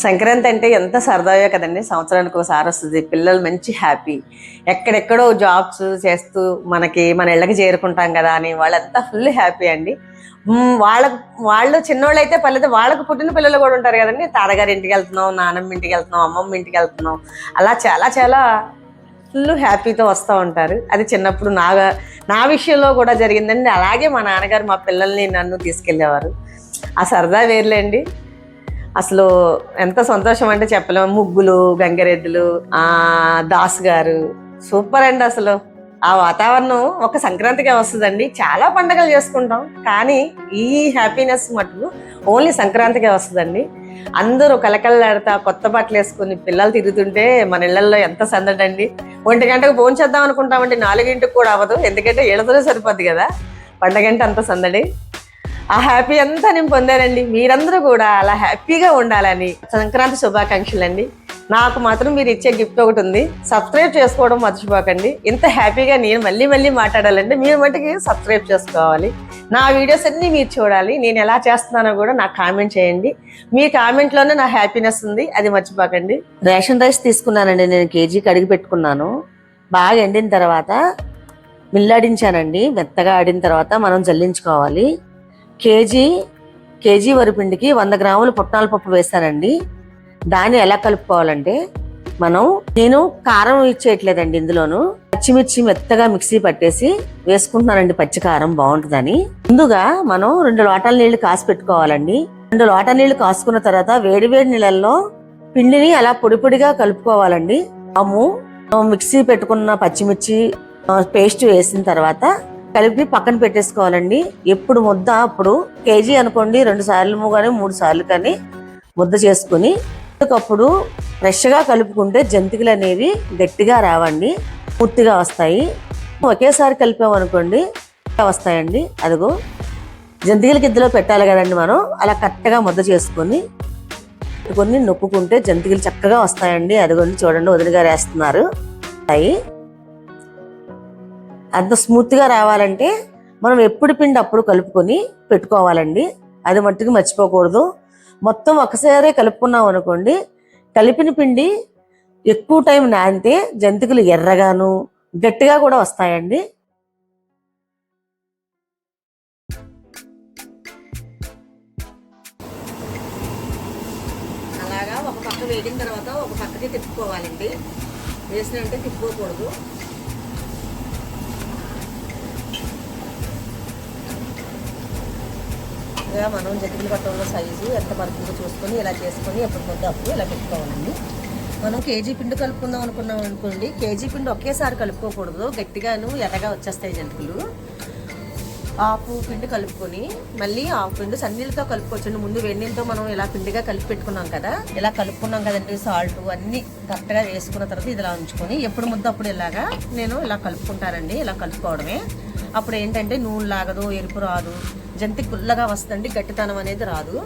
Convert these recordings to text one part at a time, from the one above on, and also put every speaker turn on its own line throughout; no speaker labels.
సంక్రాంతి అంటే ఎంత సరదాయో కదండి. సంవత్సరానికి ఒకసారి వస్తుంది. పిల్లలు మంచి హ్యాపీ. ఎక్కడెక్కడో జాబ్స్ చేస్తూ మన ఇళ్ళకి చేరుకుంటాం కదా అని వాళ్ళంతా ఫుల్ హ్యాపీ అండి. వాళ్ళు చిన్నోళ్ళు అయితే పర్లేదు, వాళ్ళకు పుట్టిన పిల్లలు కూడా ఉంటారు కదండి. తాతగారి ఇంటికి వెళ్తున్నాం, నానమ్మ ఇంటికి వెళ్తున్నాం, అమ్మమ్మ ఇంటికి వెళ్తున్నాం, అలా చాలా చాలా ఫుల్ హ్యాపీతో వస్తూ ఉంటారు. అది చిన్నప్పుడు నా విషయంలో కూడా జరిగిందండి. అలాగే మా నాన్నగారు మా పిల్లల్ని నన్ను తీసుకెళ్ళేవారు. ఆ సరదా వేర్లేండి. అసలు ఎంత సంతోషం అంటే చెప్పలేము. ముగ్గులు, గంగరెద్దులు, దాస్ గారు సూపర్ అండి. అసలు ఆ వాతావరణం ఒక సంక్రాంతికే వస్తుందండి. చాలా పండుగలు చేసుకుంటాం, కానీ ఈ హ్యాపీనెస్ మటుకు ఓన్లీ సంక్రాంతికే వస్తుందండి. అందరూ కలకల్లాడుతా కొత్త బట్టలు వేసుకుని పిల్లలు తిరుగుతుంటే మన ఇళ్లలో ఎంత సందడండి. 1 గంటకు భోజనం చేద్దాం అనుకుంటామండి, 4 కూడా అవ్వదు. ఎందుకంటే ఏళ్ళతోనే సరిపోద్ది కదా పండగంటే అంత సందడి. ఆ హ్యాపీ అంతా నేను పొందానండి. మీరందరూ కూడా అలా హ్యాపీగా ఉండాలని సంక్రాంతి శుభాకాంక్షలు అండి. నాకు మాత్రం మీరు ఇచ్చే గిఫ్ట్ ఒకటి ఉంది, సబ్స్క్రైబ్ చేసుకోవడం మర్చిపోకండి. ఇంత హ్యాపీగా నేను మళ్ళీ మళ్ళీ మాట్లాడాలంటే మీరు మటుకి సబ్స్క్రైబ్ చేసుకోవాలి. నా వీడియోస్ అన్నీ మీరు చూడాలి. నేను ఎలా చేస్తున్నానో కూడా నాకు కామెంట్ చేయండి. మీ కామెంట్లోనే నా హ్యాపీనెస్ ఉంది, అది మర్చిపోకండి. రేషన్ రైస్ తీసుకున్నానండి. నేను కేజీకి అడిగి పెట్టుకున్నాను. బాగా ఎండిన తర్వాత మిల్లాడించానండి. మెత్తగా ఆడిన తర్వాత మనం జల్లించుకోవాలి. కేజీ వరిపిండికి 100 గ్రాములు పుట్నాల పప్పు వేస్తానండి. దాన్ని ఎలా కలుపుకోవాలంటే, నేను కారం ఇచ్చేయట్లేదండి. ఇందులోను పచ్చిమిర్చి మెత్తగా మిక్సీ పట్టేసి వేసుకుంటున్నానండి. పచ్చి కారం బాగుంటుందని. ముందుగా మనం 2 లోటాల నీళ్లు కాసి పెట్టుకోవాలండి. 2 లోటాల నీళ్లు కాసుకున్న తర్వాత వేడి నీళ్ళల్లో పిండిని అలా పొడి పొడిగా కలుపుకోవాలండి. మిక్సీ పెట్టుకున్న పచ్చిమిర్చి పేస్ట్ వేసిన తర్వాత కలిపి పక్కన పెట్టేసుకోవాలండి. ఎప్పుడు ముద్ద అప్పుడు కేజీ అనుకోండి, 2 సార్లు కానీ 3 సార్లు కానీ ముద్ద చేసుకుని అప్పుడు ఫ్రెష్గా కలుపుకుంటే జంతికలు అనేవి గట్టిగా రావండి, పూర్తిగా వస్తాయి. ఒకేసారి కలిపామనుకోండి వస్తాయండి. అదిగో జంతికలకి ఇద్దలో పెట్టాలి కదండి. మనం అలా కరెక్ట్గా ముద్ద చేసుకొని నొక్కుకుంటే జంతికలు చక్కగా వస్తాయండి. అదిగోండి చూడండి, వదిన గారు వేస్తున్నారు. అంత స్మూత్గా రావాలంటే మనం ఎప్పుడు పిండి అప్పుడు కలుపుకొని పెట్టుకోవాలండి. అది మట్టుకు మర్చిపోకూడదు. మొత్తం ఒకసారి కలుపుకున్నాం అనుకోండి, కలిపిన పిండి ఎక్కువ టైం నానితే జంతికలు ఎర్రగాను గట్టిగా కూడా వస్తాయండి. అలాగా ఒక పక్క వేగిన తర్వాత ఒక పక్కకి తిప్పుకోవాలండి. వేసినంటే తిప్పుకోకూడదు. మనం జంతికలు పట్టడంలో సైజు ఎంత పడుతుందో చూసుకొని ఇలా చేసుకొని ఎప్పటికొద్దు అప్పుడు ఇలా పెట్టుకోవాలండి. మనం కేజీ పిండి కలుపుకుందాం అనుకున్నాం అనుకోండి, కేజీ పిండి ఒకేసారి కలుపుకోకూడదు, గట్టిగాను ఎర్రగా వచ్చేస్తాయి జంతికలు. హాఫ్ పిండి కలుపుకొని మళ్ళీ హాఫ్ పిండి సన్నీళ్ళతో కలుపుకోవచ్చండి. ముందు వెన్నీళ్ళతో మనం ఇలా పిండిగా కలిపి పెట్టుకున్నాం కదా, ఇలా కలుపుకున్నాం కదండి. సాల్ట్ అన్నీ కరెక్ట్గా వేసుకున్న తర్వాత ఇది ఇలా ఉంచుకొని ఎప్పుడు ముద్ద అప్పుడు ఇలాగా నేను ఇలా కలుపుకుంటానండి. ఇలా కలుపుకోవడమే. అప్పుడు ఏంటంటే నూనె లాగదు, ఎరుపు రాదు, జంతి గుల్లగా వస్తుంది, గట్టితనం అనేది రాదు.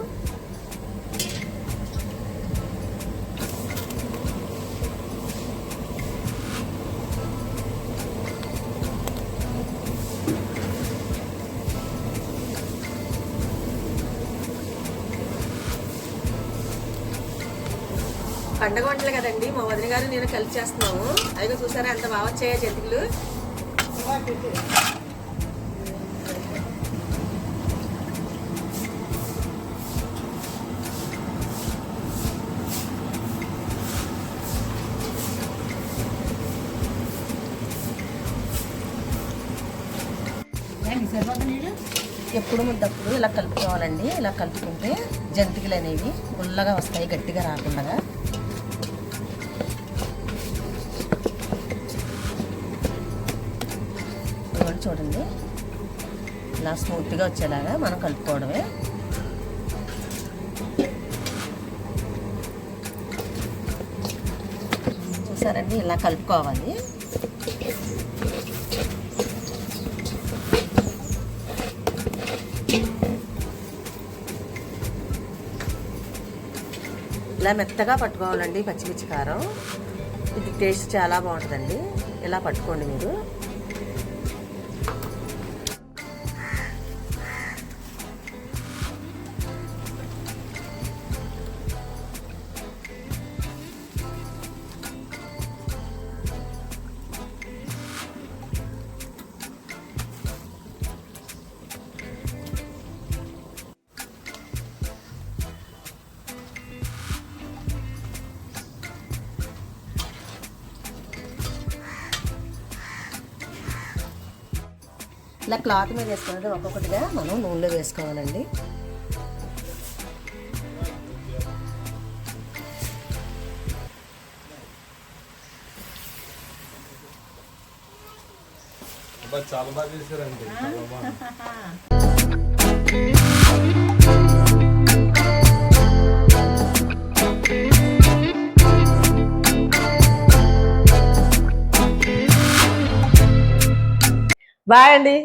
పండగ వంటలు కదండి, మా వదిన గారు నేను కలిసి చేస్తున్నాము. అదిగో చూసారా ఎంత బాగా వచ్చాయో జంతికలు. ఎప్పుడు ముద్దప్పుడు ఇలా కలుపుకోవాలండి. ఇలా కలుపుకుంటే జంతికలు అనేవి గుల్లగా వస్తాయి, గట్టిగా రాకుండా. చూడండి, ఇలా స్మూత్గా వచ్చేలాగా మనం కలుపుకోవడమే. చూసారండి, ఇలా కలుపుకోవాలి. ఇలా మెత్తగా పట్టుకోవాలండి పచ్చిమిర్చి కారం. ఇది టేస్ట్ చాలా బాగుంటుందండి. ఇలా పట్టుకోండి మీరు. ఇలా క్లాత్ మీద వేసుకున్నది ఒక్కొక్కటిగా మనం నూనెలో వేసుకోవాలండి.
చాలా బాగా చేశారండి.
బాయ్ అండి.